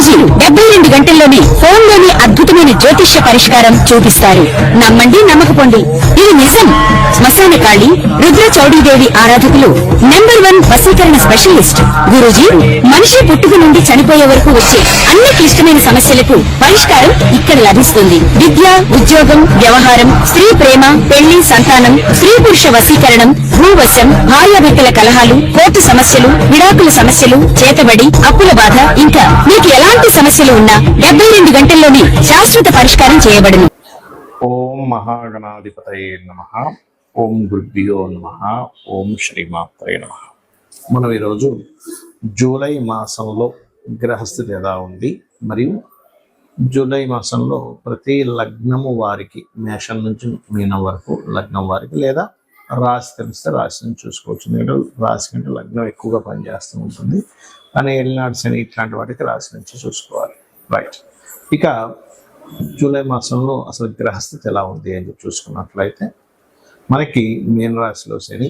గురూజీ 72 గంటల్లోనే ఫోన్ లోని అద్భుతమైన జ్యోతిష్య పరిష్కారం చూపిస్తారు. నమ్మండి, నమ్మకపోండి, ఇది నిజం. శ్మశాన కాళి రుద్ర చౌడీదేవి ఆరాధకులు నంబర్ 1 వశీకరణ స్పెషలిస్ట్. గురూజీ మనిషి పుట్టుక నుండి చనిపోయే వరకు వచ్చే అన్ని క్లిష్టమైన సమస్యలకు పరిష్కారం ఇక్కడ లభిస్తుంది. విద్య, ఉద్యోగం, వ్యవహారం, స్త్రీ ప్రేమ, పెళ్లి, సంతానం, స్త్రీ పురుష వశీకరణం, భూవశం, భార్యాభర్తల కలహాలు, కోర్టు సమస్యలు, విడాకుల సమస్యలు, చేతబడి, అప్పుల బాధ, ఇంకా మీకు ఎలాంటి సమస్యలు ఉన్నా 72 గంటల్లోనే శాశ్వత పరిష్కారం చేయబడును. ఓం మహాగణాధిపతయే నమః. ఓం గురుభ్యో నమః. ఓం శ్రీమాత్రే నమః. మనం ఈరోజు జూలై మాసంలో గ్రహస్థితి ఎలా ఉంది, మరియు జూలై మాసంలో ప్రతి లగ్నము వారికి, మేషం నుంచి మీనం వరకు లగ్నం వారికి, లేదా రాశి తెలిస్తే రాశిని చూసుకోవచ్చు. నేను రాశి కంటే లగ్నం ఎక్కువగా పనిచేస్తూ ఉంటుంది, కానీ ఏలినాడు శని ఇట్లాంటి వాటికి రాశి నుంచి చూసుకోవాలి. రైట్. ఇక జూలై మాసంలో అసలు గ్రహస్థితి ఎలా ఉంది అని చూసుకున్నట్లయితే మనకి మీన రాశిలో శని,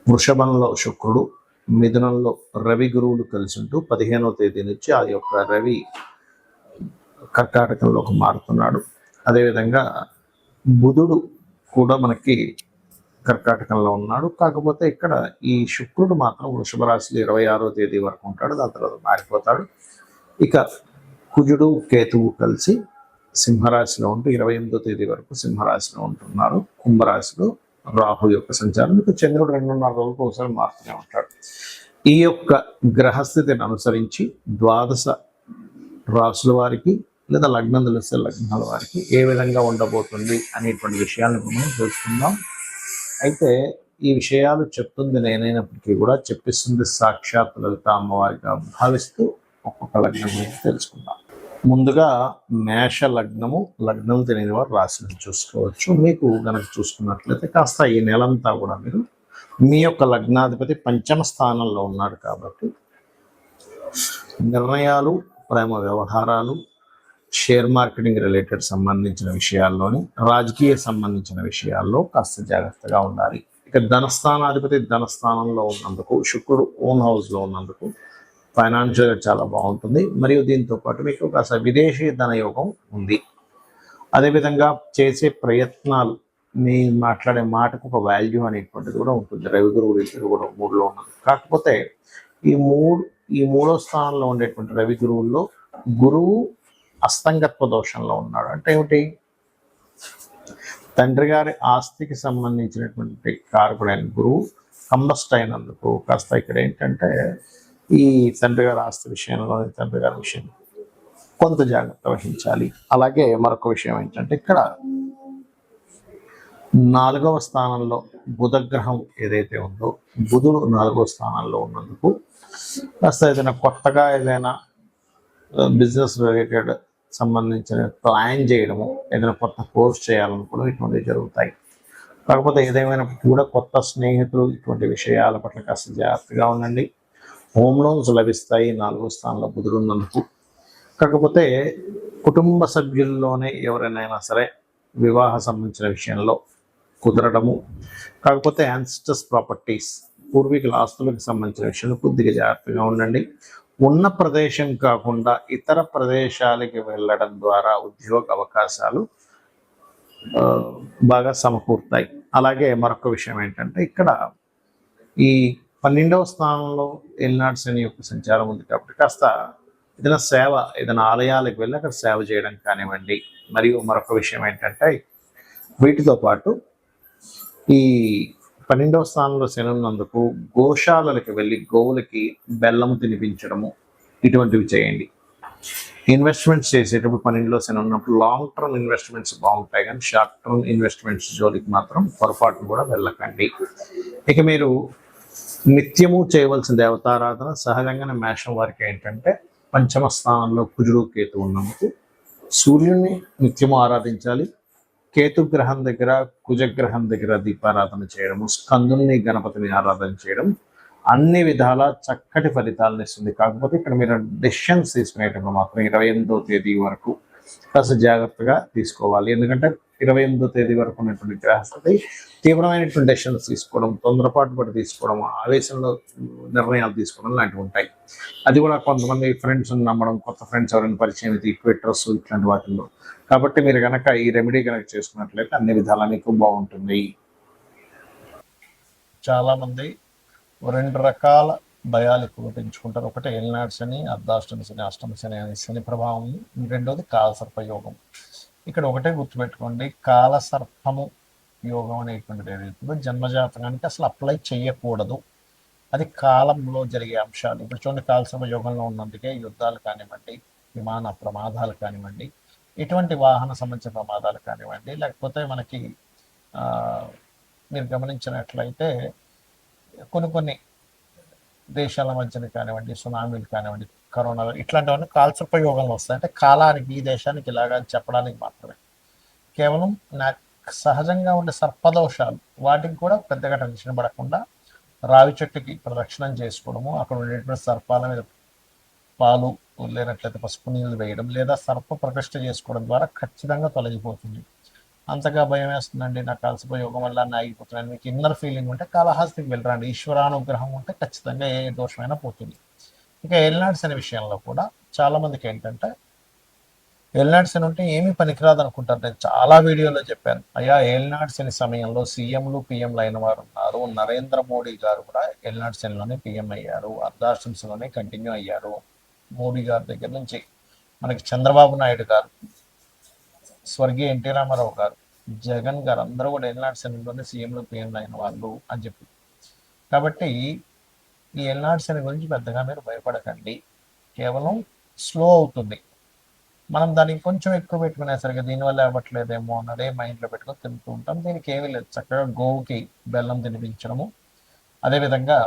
వృషభంలో శుక్రుడు, మిథునంలో రవి గురువులు కలిసి ఉంటూ 15వ తేదీ నుంచి ఆ యొక్క రవి కర్కాటకంలోకి మారుతున్నాడు. అదేవిధంగా బుధుడు కూడా మనకి కర్కాటకంలో ఉన్నాడు. కాకపోతే ఇక్కడ ఈ శుక్రుడు మాత్రం వృషభ రాశిలో 26వ తేదీ వరకు ఉంటాడు, దాని తర్వాత మారిపోతాడు. ఇక కుజుడు కేతువు కలిసి సింహరాశిలో ఉంటూ 28వ తేదీ వరకు సింహరాశిలో ఉంటున్నారు. కుంభరాశిలో రాహు యొక్క సంచారం. ఇక చంద్రుడు 2.5 రోజులకు ఒకసారి మారుతూనే ఉంటాడు. ఈ యొక్క గ్రహస్థితిని అనుసరించి ద్వాదశ రాశుల వారికి లేదా లగ్నం తెలిస్తే లగ్నాల వారికి ఏ విధంగా ఉండబోతుంది అనేటువంటి విషయాలను మనం తెలుసుకుందాం. అయితే ఈ విషయాలు చెప్తుంది నేనైనప్పటికీ కూడా చెప్పిస్తుంది సాక్షాత్ లలిత అమ్మవారిగా భావిస్తూ ఒక్కొక్క లగ్నం గురించి తెలుసుకుందాం. ముందుగా మేష లగ్నము, లగ్నం తెలియని వారు రాశిని చూసుకోవచ్చు. మీకు కనుక చూసుకున్నట్లయితే కాస్త ఈ నెలంతా కూడా మీరు మీ యొక్క లగ్నాధిపతి 5వ స్థానంలో ఉన్నాడు కాబట్టి నిర్ణయాలు, ప్రేమ వ్యవహారాలు, షేర్ మార్కెటింగ్ రిలేటెడ్ సంబంధించిన విషయాల్లోని, రాజకీయ సంబంధించిన విషయాల్లో కాస్త జాగ్రత్తగా ఉండాలి. ఇక ధనస్థానాధిపతి ధనస్థానంలో ఉన్నందుకు, శుక్రుడు ఓన్ హౌస్లో ఉన్నందుకు ఫైనాన్షియల్గా చాలా బాగుంటుంది. మరియు దీంతో పాటు మీకు కాస్త విదేశీ ధనయోగం ఉంది. అదేవిధంగా చేసే ప్రయత్నాలు, మీ మాట్లాడే మాటకు ఒక వాల్యూ అనేటువంటిది కూడా ఉంటుంది. రవి గురువులు ఇద్దరు కూడా 3లో ఉన్నారు. కాకపోతే ఈ మూడో స్థానంలో ఉండేటువంటి రవి గురువుల్లో గురువు అస్తంగత్వ దోషంలో ఉన్నాడు. అంటే ఏమిటి? తండ్రి గారి ఆస్తికి సంబంధించినటువంటి కారకుడైన గురువు కంబస్ట్ అయినందుకు కాస్త ఇక్కడ ఏంటంటే ఈ తండ్రి గారి ఆస్తి విషయంలో, తండ్రి గారి విషయం కొంత జాగ్రత్త వహించాలి. అలాగే మరొక విషయం ఏంటంటే ఇక్కడ 4వ స్థానంలో బుధగ్రహం ఏదైతే ఉందో, బుధుడు 4వ స్థానంలో ఉన్నందుకు కాస్త ఏదైనా కొత్తగా ఏదైనా బిజినెస్ రిలేటెడ్ సంబంధించిన ప్లాన్ చేయడము, ఏదైనా కొత్త కోర్స్ చేయాలనుకోవడం ఇటువంటివి జరుగుతాయి. కాకపోతే ఏదేమైనప్పటికీ కూడా కొత్త స్నేహితులు, ఇటువంటి విషయాల పట్ల కాస్త జాగ్రత్తగా ఉండండి. హోమ్ లోన్స్ లభిస్తాయి 4వ స్థానంలో బుధుడు ఉన్నందుకు. కాకపోతే కుటుంబ సభ్యుల్లోనే ఎవరైనా సరే వివాహ సంబంధించిన విషయంలో కుదరడము, కాకపోతే యాన్సిస్టర్స్ ప్రాపర్టీస్, పూర్వీకుల ఆస్తులకు సంబంధించిన విషయంలో కొద్దిగా జాగ్రత్తగా ఉండండి. ఉన్న ప్రదేశం కాకుండా ఇతర ప్రదేశాలకి వెళ్ళడం ద్వారా ఉద్యోగ అవకాశాలు బాగా సమకూరుతాయి. అలాగే మరొక విషయం ఏంటంటే ఇక్కడ ఈ 12వ స్థానంలో ఏలినాడు శని యొక్క సంచారం ఉంది కాబట్టి కాస్త ఏదైనా సేవ, ఏదైనా ఆలయాలకు వెళ్ళి అక్కడ సేవ చేయడం కానివ్వండి. మరియు మరొక విషయం ఏంటంటే వీటితో పాటు ఈ 12వ స్థానంలో శని ఉన్నందుకు గోశాలకి వెళ్ళి గోవులకి బెల్లం తినిపించడము, ఇటువంటివి చేయండి. ఇన్వెస్ట్మెంట్స్ చేసేటప్పుడు 12లో శని ఉన్నప్పుడు లాంగ్ టర్మ్ ఇన్వెస్ట్మెంట్స్ బాగుంటాయి, కానీ షార్ట్ టర్మ్ ఇన్వెస్ట్మెంట్స్ జోలికి మాత్రం పొరపాటును కూడా వెళ్ళకండి. ఇక మీరు నిత్యము చేయవలసిన దేవతారాధన సహజంగానే మేషం వారికి ఏంటంటే 5వ స్థానంలో కుజుడు కేతు ఉన్నందుకు సూర్యుడిని నిత్యము ఆరాధించాలి. కేతుగ్రహం దగ్గర, కుజగ్రహం దగ్గర దీపారాధన చేయడము, స్కందుని గణపతిని ఆరాధన చేయడం అన్ని విధాల చక్కటి ఫలితాలను ఇస్తుంది. కాకపోతే ఇక్కడ మీరు డెసిషన్స్ తీసుకునేటప్పుడు మాత్రం 28వ తేదీ వరకు కాస్త జాగ్రత్తగా తీసుకోవాలి. ఎందుకంటే 28వ తేదీ వరకు ఉన్నటువంటి గ్రహస్థితి తీవ్రమైనటువంటి డెసిషన్స్ తీసుకోవడం, తొందరపాటు పడి తీసుకోవడం, ఆవేశంలో నిర్ణయాలు తీసుకోవడం లాంటివి ఉంటాయి. అది కూడా కొంతమంది ఫ్రెండ్స్ నమ్మడం, కొత్త ఫ్రెండ్స్ ఎవరైనా పరిచయం అయితే ట్విట్టర్స్ ఇట్లాంటి వాటిల్లో. కాబట్టి మీరు కనుక ఈ రెమెడీ కనుక చేసుకున్నట్లయితే అన్ని విధాలా మీకు బాగుంటుంది. చాలా మంది 2 రకాల భయాలు ఎక్కువ పెంచుకుంటారు. ఒకటి ఏలినాటి శని, అర్ధాష్టమి శని, అష్టమ శని అనే శని ప్రభావం. రెండోది కాలసర్ప యోగం. ఇక్కడ ఒకటే గుర్తుపెట్టుకోండి, కాలసర్పము యోగం అనేటువంటిది ఏదైతుందో జన్మజాతకానికి అసలు అప్లై చేయకూడదు. అది కాలంలో జరిగే అంశాలు. ఇప్పుడు చూడండి, కాలసర్ప యోగంలో ఉన్నందుకే యుద్ధాలు కానివ్వండి, విమాన ప్రమాదాలు కానివ్వండి, ఎటువంటి వాహన సంబంధించిన ప్రమాదాలు కానివ్వండి, లేకపోతే మనకి మీరు గమనించినట్లయితే కొన్ని దేశాల మధ్యన కానివ్వండి, సునామీలు కానివ్వండి, కరోనా ఇట్లాంటివన్నీ కాలసర్ప యోగంలో వస్తాయి. అంటే కాలానికి ఈ దేశానికి ఇలాగా చెప్పడానికి మాత్రమే. కేవలం సహజంగా ఉండే సర్పదోషాలు వాటికి కూడా పెద్దగా టెన్షన్ పడకుండా రావి చెట్టుకి ప్రదక్షిణం చేసుకోవడము, అక్కడ ఉండేటువంటి సర్పాల మీద పాలు లేనట్లయితే పసుపు నీళ్ళు వేయడం, లేదా సర్ప ప్రతిష్ఠ చేసుకోవడం ద్వారా ఖచ్చితంగా తొలగిపోతుంది. అంతగా భయం వేస్తుందండి, నాకు కాలసర్ప యోగం వల్ల అన్నీ ఆగిపోతున్నాను, మీకు ఇన్నర్ ఫీలింగ్ ఉంటే కాళహస్తికి వెళ్ళరండి. ఈశ్వరానుగ్రహం ఉంటే ఖచ్చితంగా ఏ దోషమైనా పోతుంది. ఇక ఏలినాటి శని విషయంలో కూడా చాలా మందికి ఏంటంటే, ఏలినాటి శని ఉంటే ఏమీ పనికిరాదు అనుకుంటారు. నేను చాలా వీడియోలో చెప్పాను, అయ్యా ఏలినాటి శని సమయంలో సీఎంలు పిఎంలు అయిన వారు ఉన్నారు. నరేంద్ర మోడీ గారు కూడా ఏలినాటి శనిలోనే పిఎం అయ్యారు, అర్ధాష్టమిలోనే కంటిన్యూ అయ్యారు. మోడీ గారి దగ్గర నుంచి మనకి చంద్రబాబు నాయుడు గారు, స్వర్గీయ ఎన్టీ రామారావు గారు, జగన్ గారు అందరూ కూడా ఏలినాటి శనిలోనే సీఎంలు పిఎంలు అయిన వాళ్ళు అని చెప్పి. కాబట్టి ఈ ఏలినాటి శని గురించి పెద్దగా మీరు భయపడకండి. కేవలం స్లో అవుతుంది. మనం దానికి కొంచెం ఎక్కువ పెట్టుకునేసరికి దీనివల్ల అవ్వట్లేదేమో అన్నదే మైండ్లో పెట్టుకొని తింటూ ఉంటాం. దీనికి ఏమీ లేదు, చక్కగా గోవుకి బెల్లం తినిపించడము, అదేవిధంగా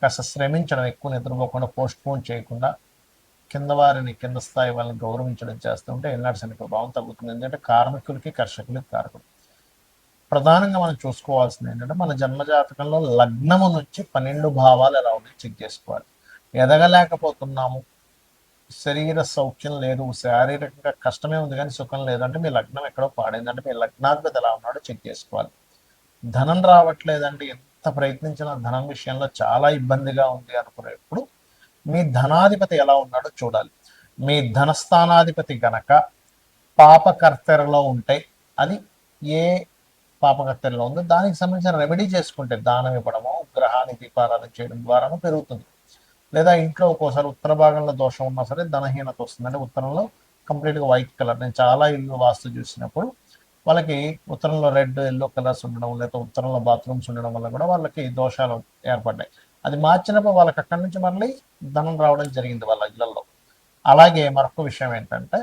కాస్త శ్రమించడం, ఎక్కువ నిద్రపోకుండా పోస్ట్ పోన్ చేయకుండా కింద స్థాయి వాళ్ళని గౌరవించడం చేస్తుంటే ఏలినాటి శని ప్రభావం తగ్గుతుంది. ఎందుకంటే కార్మికులకి కర్షకులకి కారకుడు. ప్రధానంగా మనం చూసుకోవాల్సింది ఏంటంటే, మన జన్మజాతకంలో లగ్నము నుంచి 12 భావాలు ఎలా ఉన్నాయి చెక్ చేసుకోవాలి. ఎదగలేకపోతున్నాము, శరీర సౌఖ్యం లేదు, శారీరకంగా కష్టమే ఉంది కానీ సుఖం లేదంటే మీ లగ్నం ఎక్కడో పాడైందంటే మీ లగ్నాధిపతి ఎలా ఉన్నాడో చెక్ చేసుకోవాలి. ధనం రావట్లేదంటే, ఎంత ప్రయత్నించినా ధనం విషయంలో చాలా ఇబ్బందిగా ఉంది అనుకునేప్పుడు మీ ధనాధిపతి ఎలా ఉన్నాడో చూడాలి. మీ ధనస్థానాధిపతి గనక పాపకర్తెరలో ఉంటే, అది ఏ పాపకర్తెరలో ఉందో దానికి సంబంధించిన రెమెడీ చేసుకుంటే, దానం ఇవ్వడము, గ్రహానికి దీపారాధన చేయడం ద్వారాను పెరుగుతుంది. లేదా ఇంట్లో ఒక్కోసారి ఉత్తర భాగంలో దోషం ఉన్నా సరే ధనహీనత వస్తుంది. అంటే ఉత్తరంలో కంప్లీట్గా వైట్ కలర్. నేను చాలా ఇల్లు వాస్తు చూసినప్పుడు వాళ్ళకి ఉత్తరంలో రెడ్, ఎల్లో కలర్స్ ఉండడం, లేదా ఉత్తరంలో బాత్రూమ్స్ ఉండడం వల్ల కూడా వాళ్ళకి దోషాలు ఏర్పడ్డాయి. అది మార్చినప్పుడు వాళ్ళకి అక్కడి నుంచి మళ్ళీ ధనం రావడం జరిగింది వాళ్ళ ఇళ్లలో. అలాగే మరొక విషయం ఏంటంటే,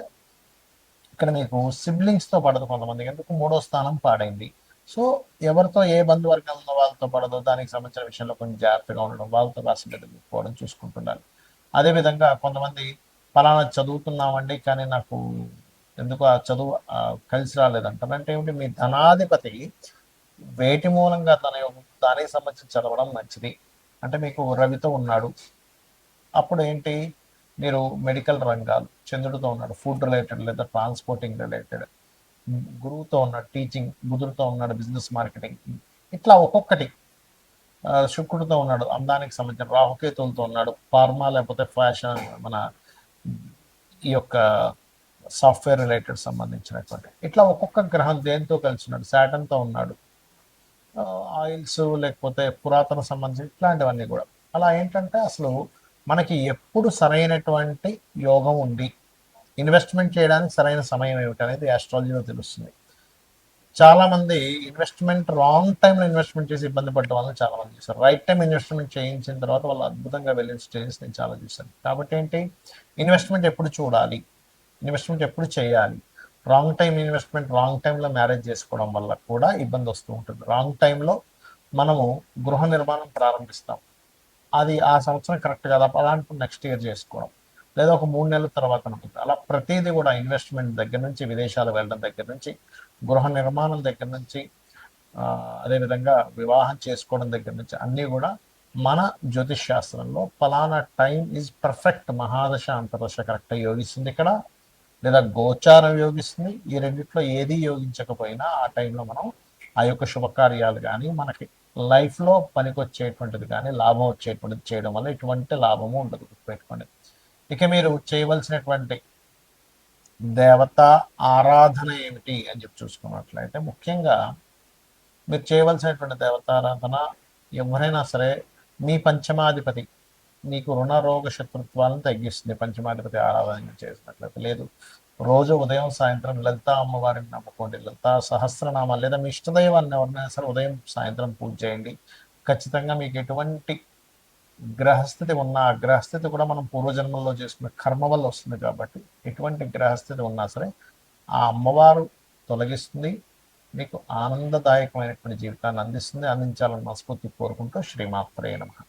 ఇక్కడ మీకు సిబ్లింగ్స్తో పడదు కొంతమందికి, ఎందుకు 3వ స్థానం పాడైంది. సో ఎవరితో ఏ బంధువర్గం ఉందో వాళ్ళతో పడదు, దానికి సంబంధించిన విషయంలో కొంచెం జాగ్రత్తగా ఉండడం, వాళ్ళతో కాస్త పెట్టుకోవడం చూసుకుంటున్నారు. అదేవిధంగా కొంతమంది ఫలానా చదువుతున్నామండి కానీ నాకు ఎందుకు ఆ చదువు కలిసి రాలేదంటారు. అంటే ఏమిటి, మీ ధనాధిపతి వేటి మూలంగా దానికి సంబంధించి చదవడం మంచిది. అంటే మీకు రవితో ఉన్నాడు, అప్పుడు ఏంటి, మీరు మెడికల్ రంగాలు, చంద్రుడితో ఉన్నాడు ఫుడ్ రిలేటెడ్ లేదా ట్రాన్స్పోర్టింగ్ రిలేటెడ్, గురువుతో ఉన్నాడు టీచింగ్, బుధుడితో ఉన్నాడు బిజినెస్ మార్కెటింగ్, ఇట్లా ఒక్కొక్కటి. శుక్రుడితో ఉన్నాడు అందానికి సంబంధించిన, రాహుకేతువులతో ఉన్నాడు ఫార్మా లేకపోతే ఫ్యాషన్, మన ఈ యొక్క సాఫ్ట్వేర్ రిలేటెడ్ సంబంధించినటువంటి, ఇట్లా ఒక్కొక్క గ్రహం దేంతో కలిసి ఉన్నాడు, శాటన్తో ఉన్నాడు, ఆయిల్స్ లేకపోతే పురాతన సంబంధించి ఇట్లాంటివన్నీ కూడా. అలా ఏంటంటే అసలు మనకి ఎప్పుడు సరైనటువంటి యోగం ఉంది, ఇన్వెస్ట్మెంట్ చేయడానికి సరైన సమయం ఏమిటి అనేది ఆస్ట్రాలజీలో తెలుస్తుంది. చాలామంది ఇన్వెస్ట్మెంట్ రాంగ్ టైంలో ఇన్వెస్ట్మెంట్ చేసి ఇబ్బంది పడ్డ వాళ్ళని చాలామంది చూస్తారు. రైట్ టైం ఇన్వెస్ట్మెంట్ చేయించిన తర్వాత వాళ్ళు అద్భుతంగా వెళ్ళిన స్టేజెస్ నేను చాలా చూశాను. కాబట్టి ఏంటి, ఇన్వెస్ట్మెంట్ ఎప్పుడు చూడాలి, ఇన్వెస్ట్మెంట్ ఎప్పుడు చేయాలి. రాంగ్ టైం ఇన్వెస్ట్మెంట్, రాంగ్ టైంలో మ్యారేజ్ చేసుకోవడం వల్ల కూడా ఇబ్బంది వస్తూ ఉంటుంది. రాంగ్ టైంలో మనము గృహ నిర్మాణం ప్రారంభిస్తాం, అది ఆ సంవత్సరం కరెక్ట్ కదా, అలాంటి నెక్స్ట్ ఇయర్ చేసుకోవడం, లేదా ఒక 3 నెలల తర్వాత అనుకుంటుంది. అలా ప్రతిదీ కూడా ఇన్వెస్ట్మెంట్ దగ్గర నుంచి, విదేశాలు వెళ్ళడం దగ్గర నుంచి, గృహ నిర్మాణం దగ్గర నుంచి, అదేవిధంగా వివాహం చేసుకోవడం దగ్గర నుంచి అన్నీ కూడా మన జ్యోతిష్ శాస్త్రంలో ఫలానా టైం ఈజ్ పర్ఫెక్ట్, మహాదశ అంతర్దశ కరెక్ట్ యోగిస్తుంది ఇక్కడ. లేదా గోచారం యోగిస్తుంది. ఈ రెండిట్లో ఏది యోగించకపోయినా ఆ టైంలో మనం ఆ యొక్క శుభకార్యాలు కానీ మనకి లైఫ్లో పనికొచ్చేటువంటిది కానీ లాభం వచ్చేటువంటిది చేయడం వల్ల ఎటువంటి లాభము ఉండదు, గుర్తుపెట్టుకోండి. ఇక మీరు చేయవలసినటువంటి దేవతా ఆరాధన ఏమిటి అని చెప్పి చూసుకున్నట్లయితే, ముఖ్యంగా మీరు చేయవలసినటువంటి దేవతారాధన, ఎవరైనా సరే మీ పంచమాధిపతి మీకు రుణ రోగ శత్రుత్వాలను తగ్గిస్తుంది పంచమాధిపతి ఆరాధన చేసినట్లయితే. లేదు, రోజు ఉదయం సాయంత్రం లలితా అమ్మవారిని నమ్ముకోండి, లలితా సహస్రనామాలు లేదా మీ ఇష్టదైవాన్ని ఎవరినైనా సరే ఉదయం సాయంత్రం పూజ చేయండి. ఖచ్చితంగా మీకు ఎటువంటి గ్రహస్థితి ఉన్నా, ఆ గ్రహస్థితి కూడా మనం పూర్వజన్మల్లో చేసుకున్న కర్మ వల్ల వస్తుంది కాబట్టి ఎటువంటి గ్రహస్థితి ఉన్నా సరే ఆ అమ్మవారు తొలగిస్తుంది, మీకు ఆనందదాయకమైనటువంటి జీవితాన్ని అందిస్తుంది, అందించాలని మనస్ఫూర్తి కోరుకుంటూ శ్రీమాత్రే నమః.